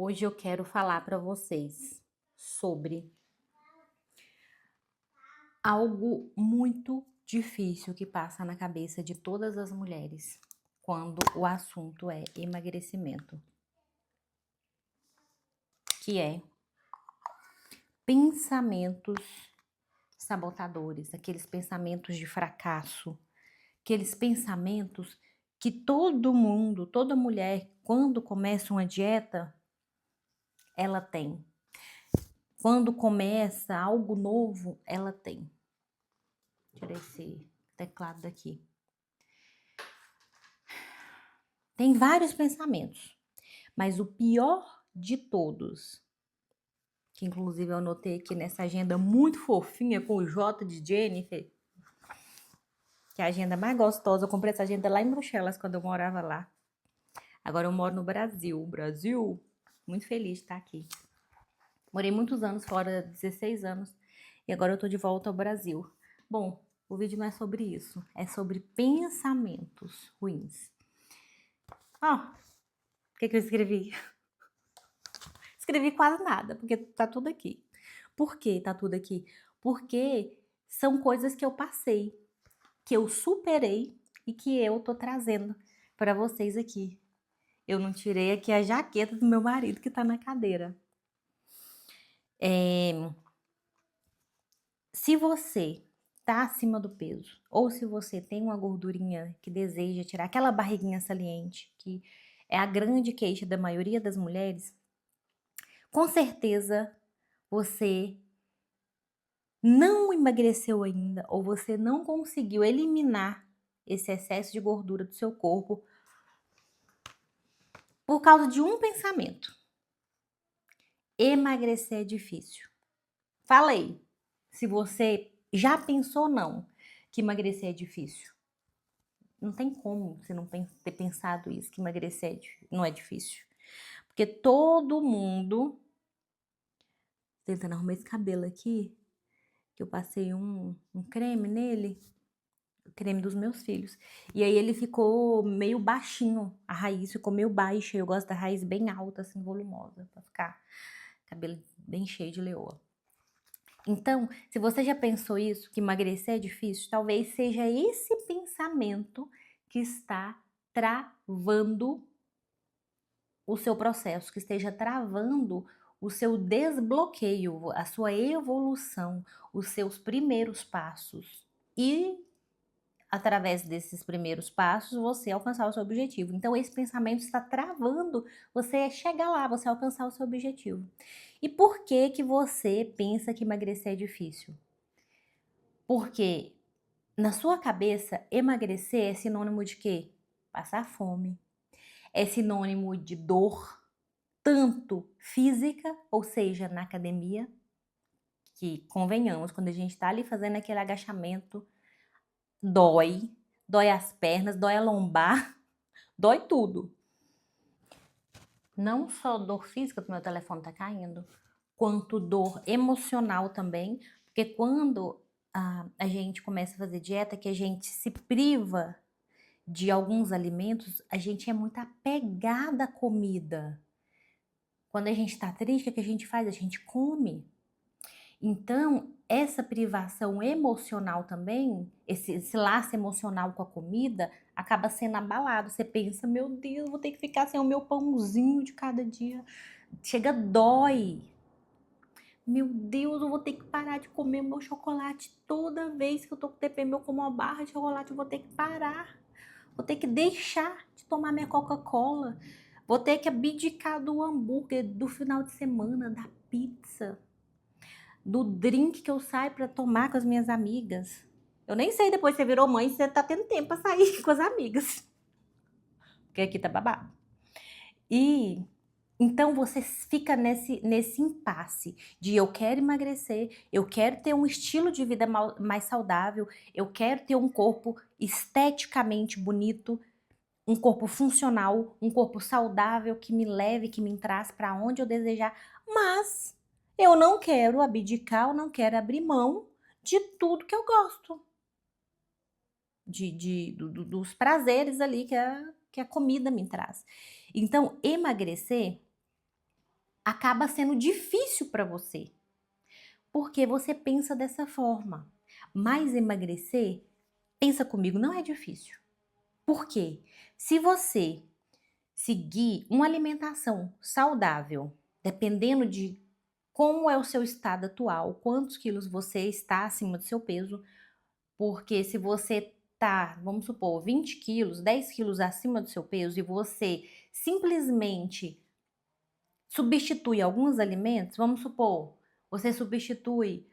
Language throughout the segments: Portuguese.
Hoje eu quero falar para vocês sobre algo muito difícil que passa na cabeça de todas as mulheres quando o assunto é emagrecimento, que é pensamentos sabotadores, aqueles pensamentos de fracasso, aqueles pensamentos que todo mundo, toda mulher, quando começa uma dieta, ela tem. Quando começa algo novo, ela tem. Tirar esse teclado daqui. Tem vários pensamentos, mas o pior de todos, que inclusive eu anotei aqui nessa agenda muito fofinha com o J de Jennifer, que é a agenda mais gostosa. Eu comprei essa agenda lá em Bruxelas quando eu morava lá. Agora eu moro no Brasil. Brasil, muito feliz de estar aqui. Morei muitos anos fora, 16 anos, e agora eu tô de volta ao Brasil. Bom, o vídeo não é sobre isso, é sobre pensamentos ruins. Ó, o que eu escrevi? Escrevi quase nada, porque tá tudo aqui. Por que tá tudo aqui? Porque são coisas que eu passei, que eu superei e que eu tô trazendo para vocês aqui. Eu não tirei aqui a jaqueta do meu marido que tá na cadeira. Se você tá acima do peso, ou se você tem uma gordurinha que deseja tirar, aquela barriguinha saliente, que é a grande queixa da maioria das mulheres, com certeza você não emagreceu ainda, ou você não conseguiu eliminar esse excesso de gordura do seu corpo por causa de um pensamento: emagrecer é difícil. Falei, se você já pensou ou não que emagrecer é difícil. Não tem como você não ter pensado isso, que emagrecer não é difícil. Porque todo mundo, tentando arrumar esse cabelo aqui, que eu passei um creme nele, o creme dos meus filhos. E aí ele ficou meio baixinho, a raiz ficou meio baixa. Eu gosto da raiz bem alta, assim, volumosa, pra ficar cabelo bem cheio de leoa. Então, se você já pensou isso, que emagrecer é difícil, talvez seja esse pensamento que está travando o seu processo, que esteja travando o seu desbloqueio, a sua evolução, os seus primeiros passos. E através desses primeiros passos, você alcançar o seu objetivo. Então, esse pensamento está travando você chegar lá, você alcançar o seu objetivo. E por que que você pensa que emagrecer é difícil? Porque na sua cabeça, emagrecer é sinônimo de quê? Passar fome. É sinônimo de dor, tanto física, ou seja, na academia, que convenhamos, quando a gente está ali fazendo aquele agachamento, dói, dói as pernas, dói a lombar, dói tudo. Não só dor física, porque meu telefone tá caindo, quanto dor emocional também, porque quando a gente começa a fazer dieta, que a gente se priva de alguns alimentos, a gente é muito apegada à comida. Quando a gente tá triste, o que a gente faz? A gente come. Então, essa privação emocional também, esse laço emocional com a comida, acaba sendo abalado. Você pensa, meu Deus, vou ter que ficar sem o meu pãozinho de cada dia. Chega, dói. Meu Deus, eu vou ter que parar de comer meu chocolate toda vez que eu tô com TPM, eu como uma barra de chocolate, eu vou ter que parar. Vou ter que deixar de tomar minha Coca-Cola. Vou ter que abdicar do hambúrguer do final de semana, da pizza, do drink que eu saio para tomar com as minhas amigas. Eu nem sei, depois que você virou mãe, você tá tendo tempo pra sair com as amigas. Porque aqui tá babado. E então você fica nesse impasse de eu quero emagrecer, eu quero ter um estilo de vida mais saudável, eu quero ter um corpo esteticamente bonito, um corpo funcional, um corpo saudável que me leve, que me traz para onde eu desejar, mas eu não quero abdicar, eu não quero abrir mão de tudo que eu gosto, dos prazeres ali que a comida me traz. Então, emagrecer acaba sendo difícil para você, porque você pensa dessa forma. Mas emagrecer, pensa comigo, não é difícil. Por quê? Se você seguir uma alimentação saudável, dependendo de como é o seu estado atual, quantos quilos você está acima do seu peso, porque se você tá, vamos supor, 20 quilos, 10 quilos acima do seu peso e você simplesmente substitui alguns alimentos, vamos supor, você substitui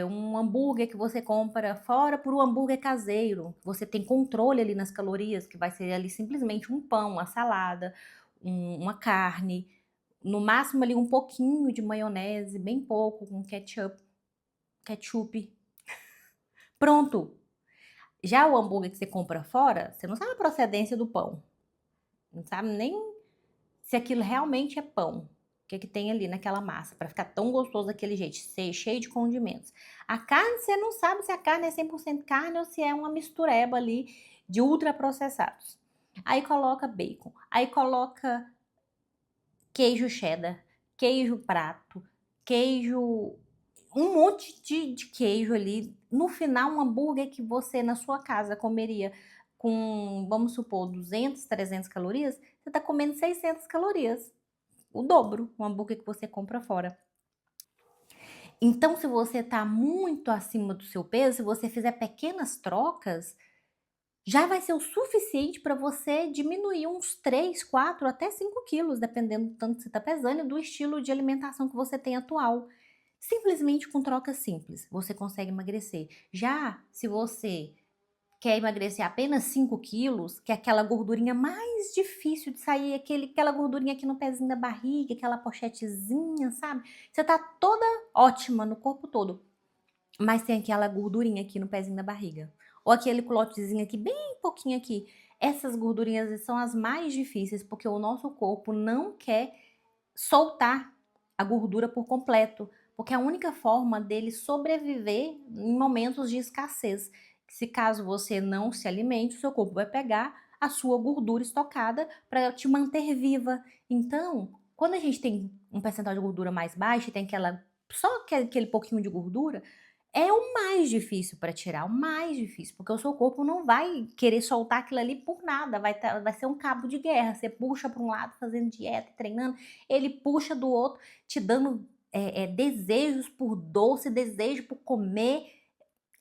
um hambúrguer que você compra fora por um hambúrguer caseiro. Você tem controle ali nas calorias, que vai ser ali simplesmente um pão, uma salada, uma carne, no máximo ali um pouquinho de maionese, bem pouco, com ketchup. Pronto. Já o hambúrguer que você compra fora, você não sabe a procedência do pão. Não sabe nem se aquilo realmente é pão. O que tem ali naquela massa para ficar tão gostoso daquele jeito, ser cheio de condimentos. A carne, você não sabe se a carne é 100% carne ou se é uma mistureba ali de ultraprocessados. Aí coloca bacon, aí coloca queijo cheddar, queijo prato, queijo, um monte de queijo ali. No final, um hambúrguer que você na sua casa comeria com, vamos supor, 200, 300 calorias, você está comendo 600 calorias. O dobro, o hambúrguer que você compra fora. Então, se você está muito acima do seu peso, se você fizer pequenas trocas, já vai ser o suficiente para você diminuir uns 3, 4, até 5 quilos, dependendo do tanto que você está pesando e do estilo de alimentação que você tem atual. Simplesmente com trocas simples, você consegue emagrecer. Já se você quer emagrecer apenas 5 quilos, que é aquela gordurinha mais difícil de sair, aquela gordurinha aqui no pezinho da barriga, aquela pochetezinha, sabe? Você tá toda ótima no corpo todo, mas tem aquela gordurinha aqui no pezinho da barriga. Ou aquele culotezinho aqui, bem pouquinho aqui. Essas gordurinhas são as mais difíceis, porque o nosso corpo não quer soltar a gordura por completo, porque é a única forma dele sobreviver em momentos de escassez. Se caso você não se alimente, o seu corpo vai pegar a sua gordura estocada para te manter viva. Então, quando a gente tem um percentual de gordura mais baixo, tem só aquele pouquinho de gordura, é o mais difícil para tirar, o mais difícil, porque o seu corpo não vai querer soltar aquilo ali por nada, vai ser um cabo de guerra. Você puxa para um lado fazendo dieta, treinando, ele puxa do outro, te dando desejos por doce, desejo por comer,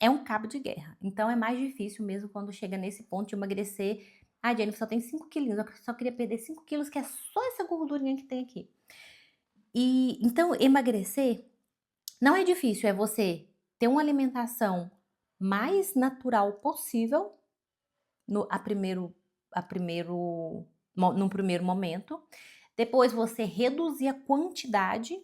é um cabo de guerra. Então é mais difícil mesmo quando chega nesse ponto de emagrecer. Ah, Jennifer, só tem 5 quilinhos, eu só queria perder 5 quilos, que é só essa gordurinha que tem aqui. E então emagrecer não é difícil, é você ter uma alimentação mais natural possível no a primeiro a primeiro mo num primeiro momento. Depois você reduzir a quantidade,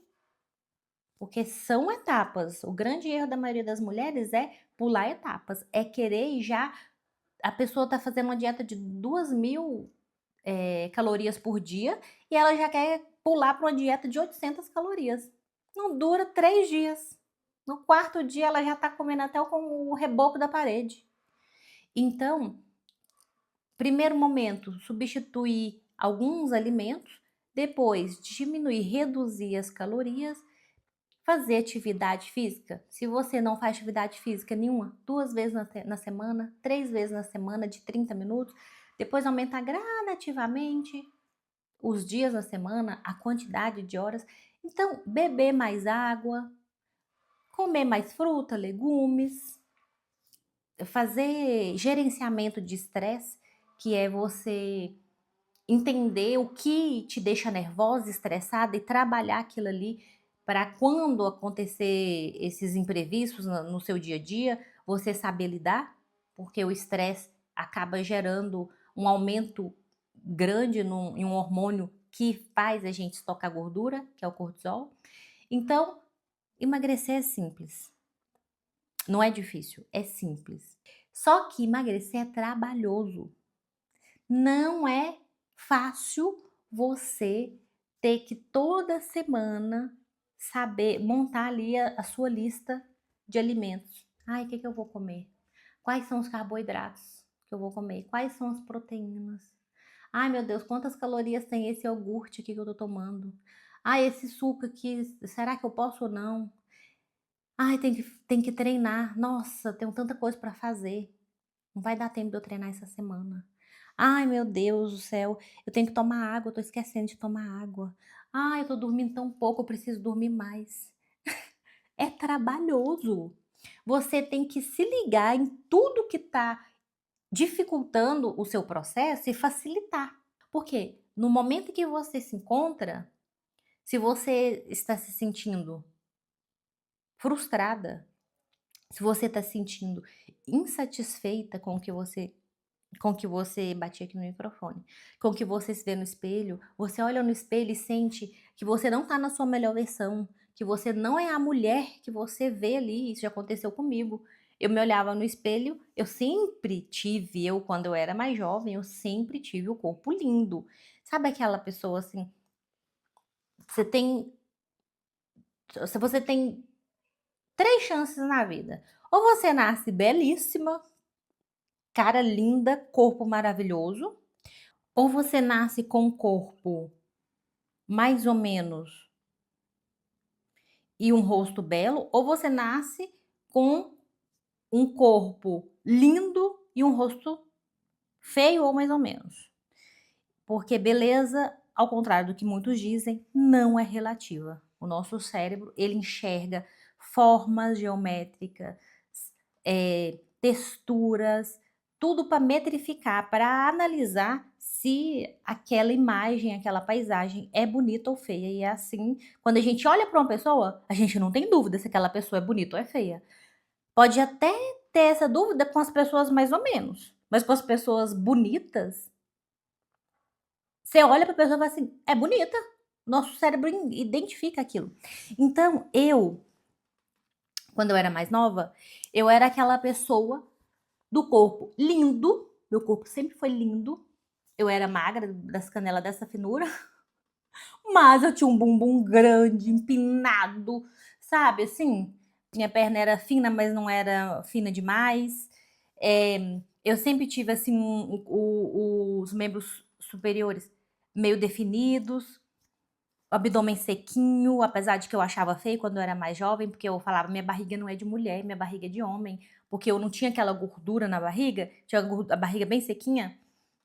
porque são etapas. O grande erro da maioria das mulheres é pular etapas, é querer e já a pessoa tá fazendo uma dieta de 2.000 calorias por dia e ela já quer pular para uma dieta de 800 calorias. Não dura 3 dias. No quarto dia ela já está comendo até com o reboco da parede. Então, primeiro momento, substituir alguns alimentos, depois diminuir, reduzir as calorias, fazer atividade física. Se você não faz atividade física nenhuma, 2 vezes na semana, 3 vezes na semana de 30 minutos, depois aumentar gradativamente os dias na semana, a quantidade de horas. Então, beber mais água, comer mais fruta, legumes, fazer gerenciamento de estresse, que é você entender o que te deixa nervosa, estressada e trabalhar aquilo ali para quando acontecer esses imprevistos no seu dia a dia, você saber lidar, porque o estresse acaba gerando um aumento grande em um hormônio que faz a gente estocar gordura, que é o cortisol. Então, emagrecer é simples. Não é difícil, é simples. Só que emagrecer é trabalhoso. Não é fácil você ter que toda semana saber montar ali a sua lista de alimentos. Ai, o que que eu vou comer? Quais são os carboidratos que eu vou comer? Quais são as proteínas? Ai, meu Deus, quantas calorias tem esse iogurte aqui que eu tô tomando? Ai, esse suco aqui, será que eu posso ou não? Ai, tem que treinar. Nossa, tenho tanta coisa pra fazer. Não vai dar tempo de eu treinar essa semana. Ai, meu Deus do céu, eu tenho que tomar água, eu tô esquecendo de tomar água. Ai, eu tô dormindo tão pouco, eu preciso dormir mais. É trabalhoso. Você tem que se ligar em tudo que tá dificultando o seu processo e facilitar. Por quê? No momento em que você se encontra, se você está se sentindo frustrada, se você está se sentindo insatisfeita com o que você bati aqui no microfone, com o que você se vê no espelho, você olha no espelho e sente que você não está na sua melhor versão, que você não é a mulher que você vê ali, isso já aconteceu comigo. Eu me olhava no espelho, eu quando eu era mais jovem, eu sempre tive o corpo lindo. Sabe aquela pessoa assim, você tem se você tem 3 chances na vida, ou você nasce belíssima, cara linda, corpo maravilhoso, ou você nasce com um corpo mais ou menos e um rosto belo, ou você nasce com um corpo lindo e um rosto feio ou mais ou menos. Porque beleza, ao contrário do que muitos dizem, não é relativa. O nosso cérebro, ele enxerga formas geométricas, texturas, tudo para metrificar, para analisar se aquela imagem, aquela paisagem é bonita ou feia. E é assim, quando a gente olha para uma pessoa, a gente não tem dúvida se aquela pessoa é bonita ou é feia. Pode até ter essa dúvida com as pessoas mais ou menos, mas com as pessoas bonitas, você olha para a pessoa e fala assim: "É bonita". Nosso cérebro identifica aquilo. Então quando eu era mais nova, eu era aquela pessoa do corpo lindo, meu corpo sempre foi lindo, eu era magra, das canelas dessa finura, mas eu tinha um bumbum grande, empinado, sabe, assim. Minha perna era fina, mas não era fina demais. Eu sempre tive, assim, os membros superiores meio definidos, o abdômen sequinho, apesar de que eu achava feio quando eu era mais jovem, porque eu falava: "Minha barriga não é de mulher, minha barriga é de homem", porque eu não tinha aquela gordura na barriga, tinha a barriga bem sequinha,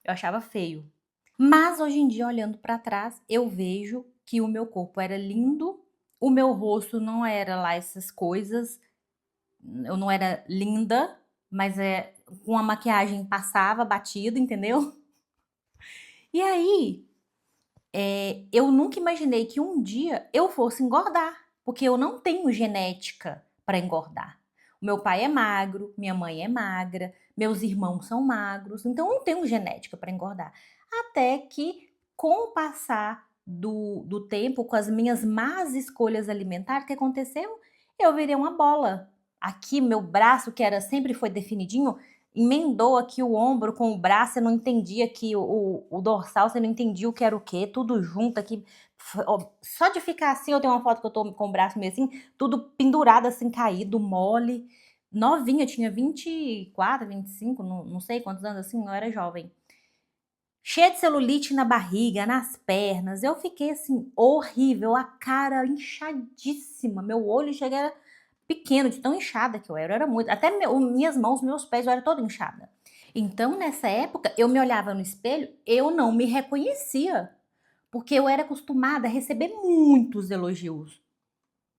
eu achava feio. Mas hoje em dia, olhando para trás, eu vejo que o meu corpo era lindo, o meu rosto não era lá essas coisas, eu não era linda, mas, com a maquiagem passava batido, entendeu? E aí eu nunca imaginei que um dia eu fosse engordar, porque eu não tenho genética para engordar. O meu pai é magro, minha mãe é magra, meus irmãos são magros, então eu não tenho genética para engordar. Até que, com o passar do tempo, com as minhas más escolhas alimentares, o que aconteceu? Eu virei uma bola. Aqui, meu braço, que era sempre foi definidinho, emendou aqui o ombro com o braço, você não entendia que o dorsal, você não entendia o que era o quê, tudo junto aqui. Ó, só de ficar assim, eu tenho uma foto que eu tô com o braço meio assim, tudo pendurado assim, caído, mole. Novinha, eu tinha 24, 25, não sei quantos anos assim, eu era jovem. Cheia de celulite na barriga, nas pernas, eu fiquei assim, horrível, a cara inchadíssima, meu olho chega era pequeno, de tão inchada que eu era muito. Até minhas mãos, meus pés, eu era toda inchada. Então, nessa época, eu me olhava no espelho, eu não me reconhecia, porque eu era acostumada a receber muitos elogios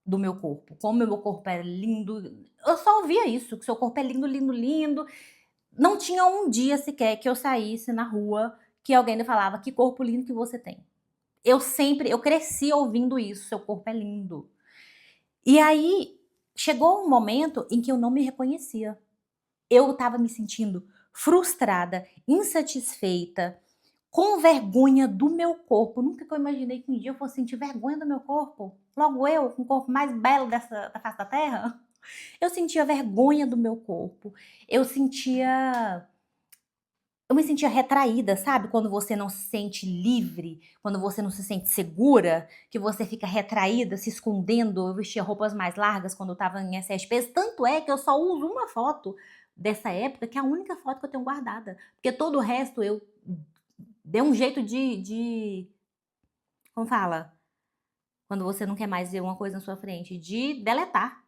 do meu corpo, como o meu corpo era lindo, eu só ouvia isso, que seu corpo é lindo, lindo, lindo. Não tinha um dia sequer que eu saísse na rua que alguém me falava: "Que corpo lindo que você tem". Eu cresci ouvindo isso: "Seu corpo é lindo". E aí, chegou um momento em que eu não me reconhecia. Eu estava me sentindo frustrada, insatisfeita, com vergonha do meu corpo. Nunca que eu imaginei que um dia eu fosse sentir vergonha do meu corpo. Logo eu, com o corpo mais belo da face da terra. Eu sentia vergonha do meu corpo. Eu sentia eu me sentia retraída, sabe, quando você não se sente livre, quando você não se sente segura, que você fica retraída, se escondendo. Eu vestia roupas mais largas quando eu estava em excesso de peso, tanto é que eu só uso uma foto dessa época, que é a única foto que eu tenho guardada, porque todo o resto eu dei um jeito como fala? Quando você não quer mais ver uma coisa na sua frente, de deletar.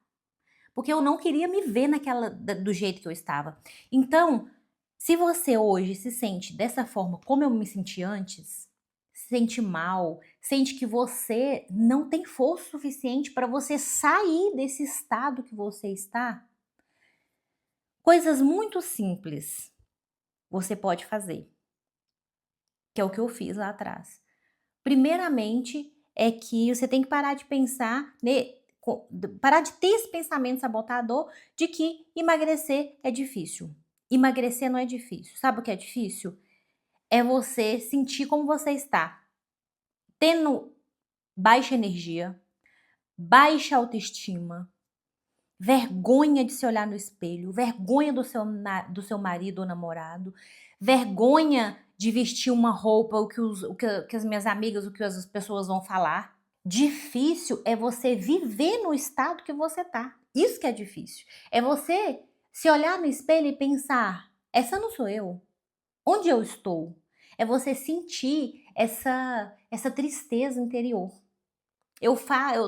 Porque eu não queria me ver do jeito que eu estava. Então, se você hoje se sente dessa forma como eu me senti antes, se sente mal, sente que você não tem força suficiente para você sair desse estado que você está, coisas muito simples você pode fazer, que é o que eu fiz lá atrás. Primeiramente, é que você tem que parar de pensar, parar de ter esse pensamento sabotador de que emagrecer é difícil. Emagrecer não é difícil. Sabe o que é difícil? É você sentir como você está, tendo baixa energia, baixa autoestima, vergonha de se olhar no espelho, vergonha do seu marido ou namorado, vergonha de vestir uma roupa, o que as minhas amigas, o que as pessoas vão falar. Difícil é você viver no estado que você tá. Isso que é difícil. É você se olhar no espelho e pensar: essa não sou eu. Onde eu estou? É você sentir essa tristeza interior. Eu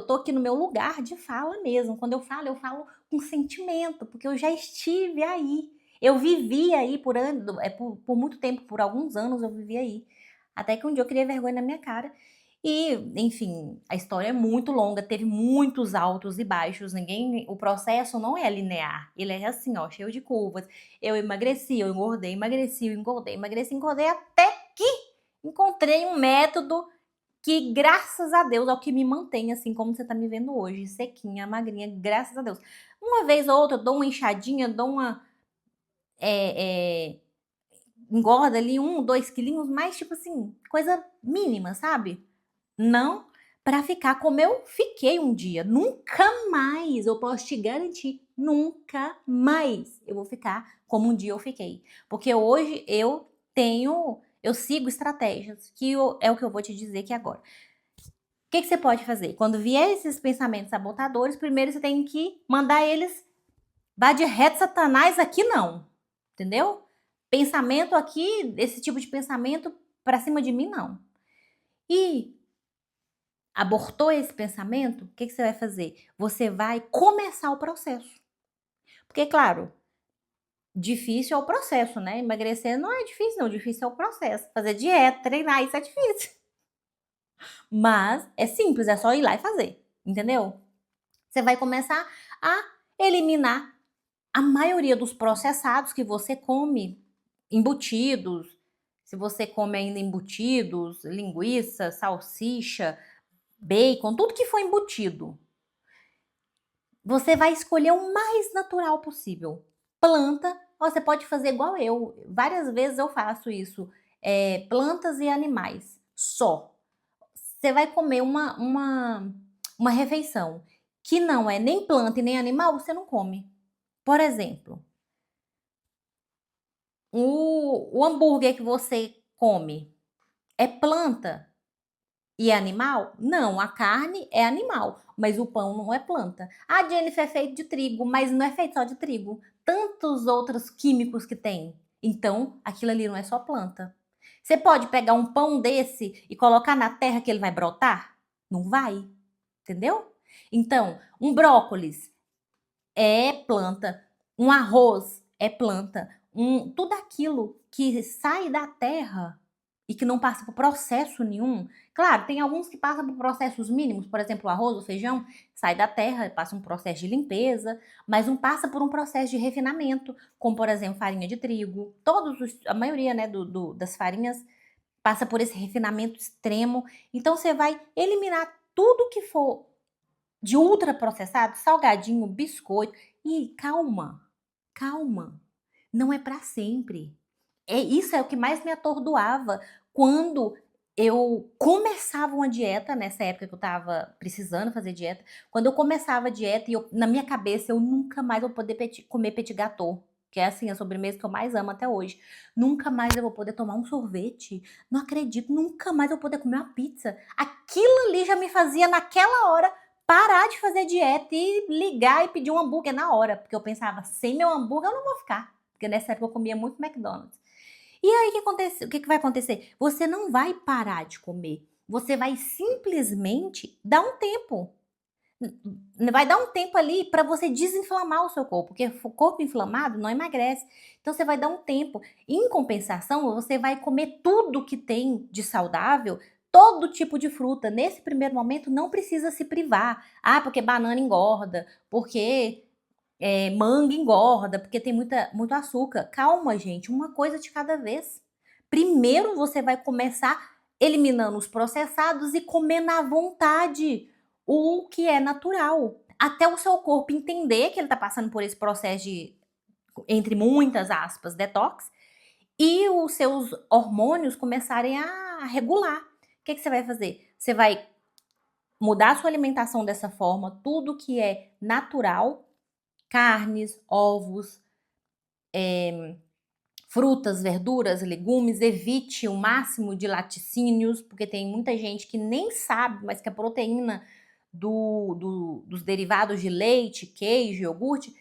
tô aqui no meu lugar de fala mesmo. Quando eu falo com sentimento, porque eu já estive aí. Eu vivi aí por muito tempo, por alguns anos eu vivi aí. Até que um dia eu criei vergonha na minha cara. E, enfim, a história é muito longa, teve muitos altos e baixos. O processo não é linear. Ele é assim, ó, cheio de curvas. Eu emagreci, eu engordei, emagreci, eu engordei, emagreci, engordei, até que encontrei um método que, graças a Deus, é o que me mantém assim como você tá me vendo hoje, sequinha, magrinha, graças a Deus. Uma vez ou outra eu dou uma inchadinha, dou uma, engorda ali 1, 2 quilinhos, mas tipo assim, coisa mínima, sabe? Não pra ficar como eu fiquei um dia. Nunca mais, eu posso te garantir, nunca mais eu vou ficar como um dia eu fiquei. Porque hoje eu sigo estratégias, é o que eu vou te dizer aqui agora. O que você pode fazer? Quando vier esses pensamentos sabotadores, primeiro você tem que mandar eles, vá de reto, Satanás, aqui não, entendeu? Pensamento aqui, esse tipo de pensamento pra cima de mim, não. E abortou esse pensamento, o que você vai fazer? Você vai começar o processo. Porque, claro, difícil é o processo, né? Emagrecer não é difícil, não. Difícil é o processo. Fazer dieta, treinar, isso é difícil. Mas é simples, é só ir lá e fazer, entendeu? Você vai começar a eliminar a maioria dos processados que você come, embutidos. Se você come ainda embutidos, linguiça, salsicha, bacon, tudo que for embutido, você vai escolher o mais natural possível. Planta, você pode fazer igual eu. Várias vezes eu faço isso. Plantas e animais, só. Você vai comer uma refeição que não é nem planta e nem animal, você não come. Por exemplo, o hambúrguer que você come é planta e é animal? Não, a carne é animal, mas o pão não é planta. A Jennifer é feito de trigo, mas não é feito só de trigo. Tantos outros químicos que tem. Então, aquilo ali não é só planta. Você pode pegar um pão desse e colocar na terra que ele vai brotar? Não vai, entendeu? Então, um brócolis é planta, um arroz é planta, tudo aquilo que sai da terra e que não passa por processo nenhum. Claro, tem alguns que passam por processos mínimos, por exemplo, o arroz, o feijão, sai da terra, passa um processo de limpeza, mas não passa por um processo de refinamento, como por exemplo farinha de trigo. A maioria, né, das farinhas passa por esse refinamento extremo. Então você vai eliminar tudo que for de ultraprocessado, salgadinho, biscoito. E calma, calma, não é para sempre. Isso é o que mais me atordoava quando eu começava uma dieta, nessa época que eu estava precisando fazer dieta, quando eu começava a dieta e na minha cabeça eu nunca mais vou poder comer petit gâteau, que é assim a sobremesa que eu mais amo até hoje. Nunca mais eu vou poder tomar um sorvete. Não acredito, nunca mais eu vou poder comer uma pizza. Aquilo ali já me fazia naquela hora parar de fazer dieta e ligar e pedir um hambúrguer na hora, porque eu pensava, sem meu hambúrguer eu não vou ficar, porque nessa época eu comia muito McDonald's. E aí o que que vai acontecer? Você não vai parar de comer, você vai simplesmente dar um tempo. Vai dar um tempo ali para você desinflamar o seu corpo, porque o corpo inflamado não emagrece. Então você vai dar um tempo. Em compensação, você vai comer tudo que tem de saudável, todo tipo de fruta. Nesse primeiro momento não precisa se privar. Ah, porque banana engorda, porque manga engorda, porque tem muito açúcar. Calma, gente, uma coisa de cada vez. Primeiro você vai começar eliminando os processados e comendo à vontade o que é natural. Até o seu corpo entender que ele está passando por esse processo de, entre muitas aspas, detox, e os seus hormônios começarem a regular. O que, que você vai fazer? Você vai mudar a sua alimentação dessa forma, tudo que é natural, carnes, ovos, frutas, verduras, legumes, evite o máximo de laticínios, porque tem muita gente que nem sabe, mas que a proteína dos derivados de leite, queijo, iogurte,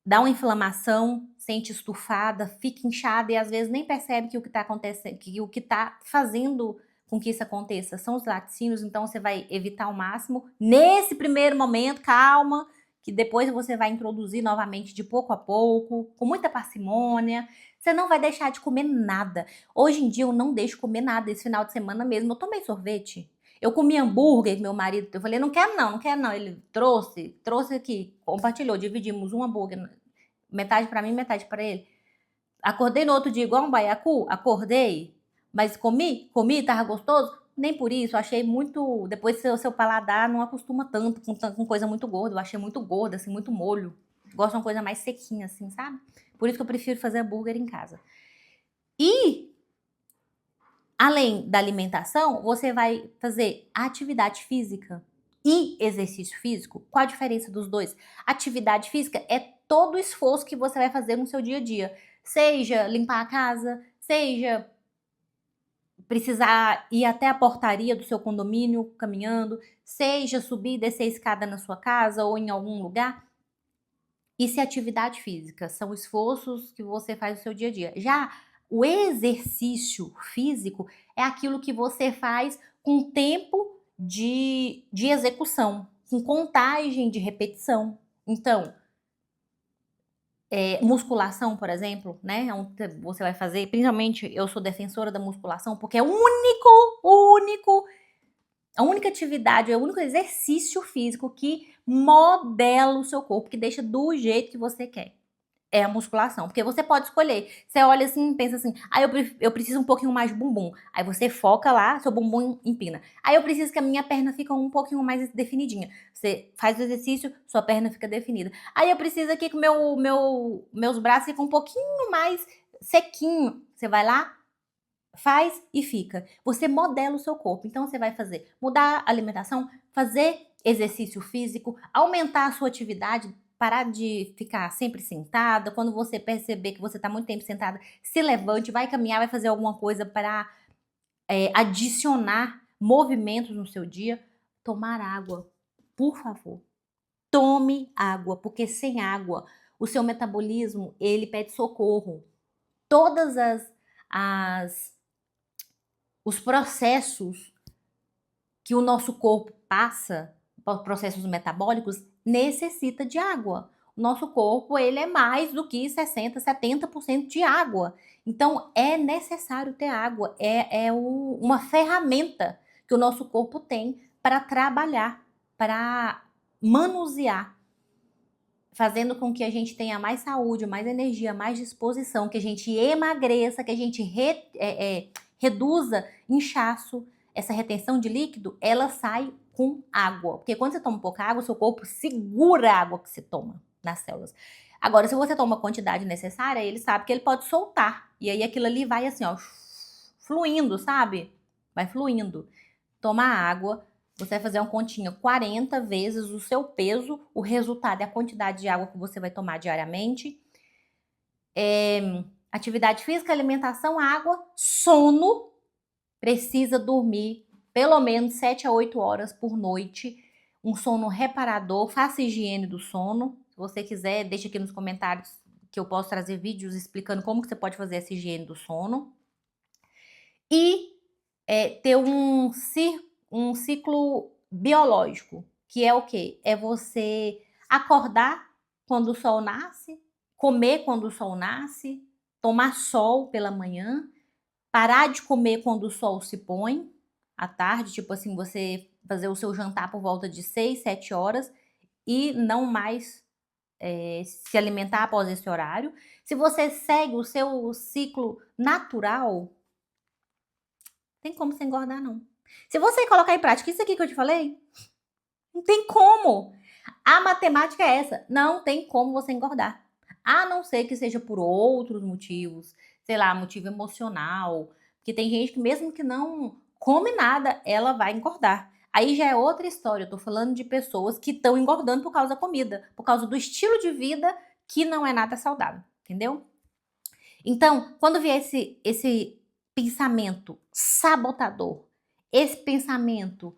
dá uma inflamação, sente estufada, fica inchada e às vezes nem percebe que o que está acontecendo, que o que está fazendo com que isso aconteça são os laticínios, então você vai evitar ao máximo. Nesse primeiro momento, calma, que depois você vai introduzir novamente de pouco a pouco, com muita parcimônia. Você não vai deixar de comer nada. Hoje em dia eu não deixo comer nada. Esse final de semana mesmo eu tomei sorvete. Eu comi hambúrguer, meu marido, eu falei, não quero não, não quero não. Ele trouxe aqui, compartilhou, dividimos um hambúrguer, metade pra mim, metade pra ele. Acordei no outro dia igual um baiacu? Acordei. Mas comi, tava gostoso? Nem por isso, achei muito. Depois seu paladar não acostuma tanto com coisa muito gorda. Eu achei muito gorda, assim, muito molho. Gosto de uma coisa mais sequinha, assim, sabe? Por isso que eu prefiro fazer hambúrguer em casa. E, além da alimentação, você vai fazer atividade física e exercício físico. Qual a diferença dos dois? Atividade física é todo o esforço que você vai fazer no seu dia a dia. Seja limpar a casa, seja precisar ir até a portaria do seu condomínio caminhando, seja subir e descer a escada na sua casa ou em algum lugar. Isso é atividade física, são esforços que você faz no seu dia a dia. Já o exercício físico é aquilo que você faz com tempo de execução, com contagem de repetição. Então, musculação, por exemplo, né? Você vai fazer, principalmente eu sou defensora da musculação, porque é a única atividade, é o único exercício físico que modela o seu corpo, que deixa do jeito que você quer. É a musculação, porque você pode escolher. Você olha assim, pensa assim, eu preciso um pouquinho mais de bumbum. Aí você foca lá, seu bumbum empina. Aí eu preciso que a minha perna fique um pouquinho mais definidinha. Você faz o exercício, sua perna fica definida. Aí eu preciso aqui que meus braços ficam um pouquinho mais sequinho. Você vai lá, faz e fica. Você modela o seu corpo. Então você vai fazer, mudar a alimentação, fazer exercício físico, aumentar a sua atividade, parar de ficar sempre sentada. Quando você perceber que você está muito tempo sentada, se levante, vai caminhar, vai fazer alguma coisa para adicionar movimentos no seu dia. Tomar água, por favor. Tome água, porque sem água o seu metabolismo ele pede socorro. Todas as os processos que o nosso corpo passa, processos metabólicos, necessita de água. O nosso corpo, ele é mais do que 60, 70% de água. Então, é necessário ter água. Uma ferramenta que o nosso corpo tem para trabalhar, para manusear, fazendo com que a gente tenha mais saúde, mais energia, mais disposição, que a gente emagreça, que a gente reduza inchaço. Essa retenção de líquido, ela sai com água. Porque quando você toma pouca água, seu corpo segura a água que você toma nas células. Agora, se você toma a quantidade necessária, ele sabe que ele pode soltar. E aí aquilo ali vai assim, ó, fluindo, sabe? Vai fluindo. Toma água, você vai fazer uma continha 40 vezes o seu peso, o resultado é a quantidade de água que você vai tomar diariamente. Atividade física, alimentação, água, sono. Precisa dormir pelo menos 7 a 8 horas por noite. Um sono reparador, faça higiene do sono. Se você quiser, deixa aqui nos comentários que eu posso trazer vídeos explicando como que você pode fazer essa higiene do sono. e ter um ciclo biológico, que é o quê? É você acordar quando o sol nasce, comer quando o sol nasce, tomar sol pela manhã, parar de comer quando o sol se põe, à tarde, tipo assim, você fazer o seu jantar por volta de 6, 7 horas e não mais se alimentar após esse horário. Se você segue o seu ciclo natural, tem como você engordar, não. Se você colocar em prática isso aqui que eu te falei, não tem como. A matemática é essa, não tem como você engordar. A não ser que seja por outros motivos, sei lá, motivo emocional, porque tem gente que mesmo que não come nada, ela vai engordar. Aí já é outra história, eu tô falando de pessoas que estão engordando por causa da comida, por causa do estilo de vida que não é nada saudável, entendeu? Então, quando vier esse pensamento sabotador, esse pensamento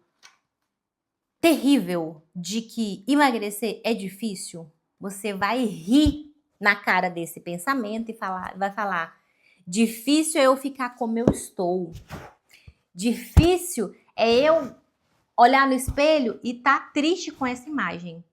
terrível de que emagrecer é difícil, você vai rir na cara desse pensamento e vai falar: difícil é eu ficar como eu estou. Difícil é eu olhar no espelho e tá triste com essa imagem.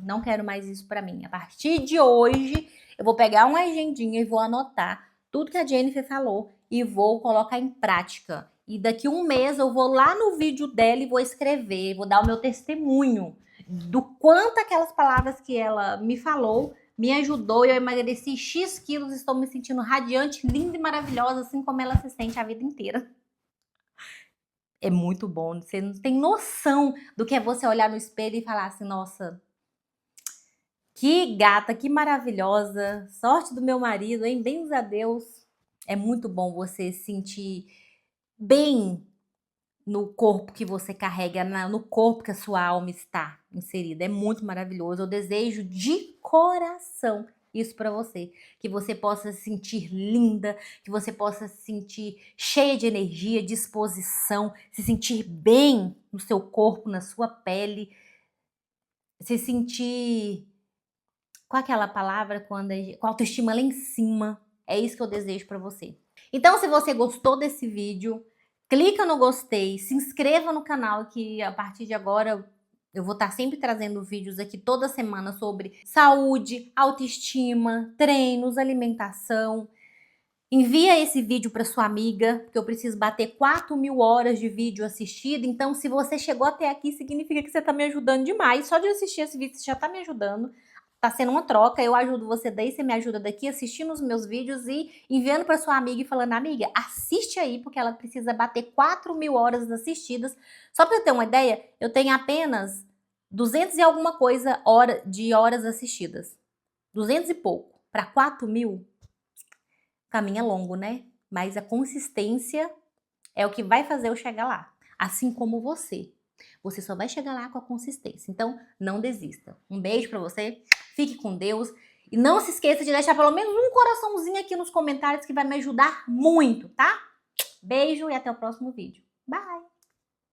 Não quero mais isso para mim. A partir de hoje, eu vou pegar uma agendinha e vou anotar tudo que a Jennifer falou e vou colocar em prática. E daqui um mês eu vou lá no vídeo dela e vou escrever, vou dar o meu testemunho do quanto aquelas palavras que ela me falou me ajudou e eu emagreci X quilos, estou me sentindo radiante, linda e maravilhosa, assim como ela se sente a vida inteira. É muito bom, você não tem noção do que é você olhar no espelho e falar assim, nossa, que gata, que maravilhosa, sorte do meu marido, hein? Bens a Deus. É muito bom você se sentir bem no corpo que você carrega, no corpo que a sua alma está inserida. É muito maravilhoso. Eu desejo de coração isso para você, que você possa se sentir linda, que você possa se sentir cheia de energia, disposição, se sentir bem no seu corpo, na sua pele, se sentir com aquela palavra quando com a autoestima lá em cima. É isso que eu desejo para você. Então, se você gostou desse vídeo, clica no gostei, se inscreva no canal que a partir de agora eu vou estar sempre trazendo vídeos aqui toda semana sobre saúde, autoestima, treinos, alimentação. Envia esse vídeo para sua amiga, porque eu preciso bater 4.000 horas de vídeo assistido. Então, se você chegou até aqui, significa que você está me ajudando demais. Só de assistir esse vídeo, você já está me ajudando. Tá sendo uma troca, eu ajudo você daí, você me ajuda daqui, assistindo os meus vídeos e enviando para sua amiga e falando, amiga, assiste aí, porque ela precisa bater 4.000 horas assistidas. Só para você ter uma ideia, eu tenho apenas 200 e alguma coisa de horas assistidas. 200 e pouco. Para 4.000, caminho é longo, né? Mas a consistência é o que vai fazer eu chegar lá. Assim como você. Você só vai chegar lá com a consistência. Então, não desista. Um beijo pra você. Fique com Deus. E não se esqueça de deixar pelo menos um coraçãozinho aqui nos comentários que vai me ajudar muito, tá? Beijo e até o próximo vídeo. Bye!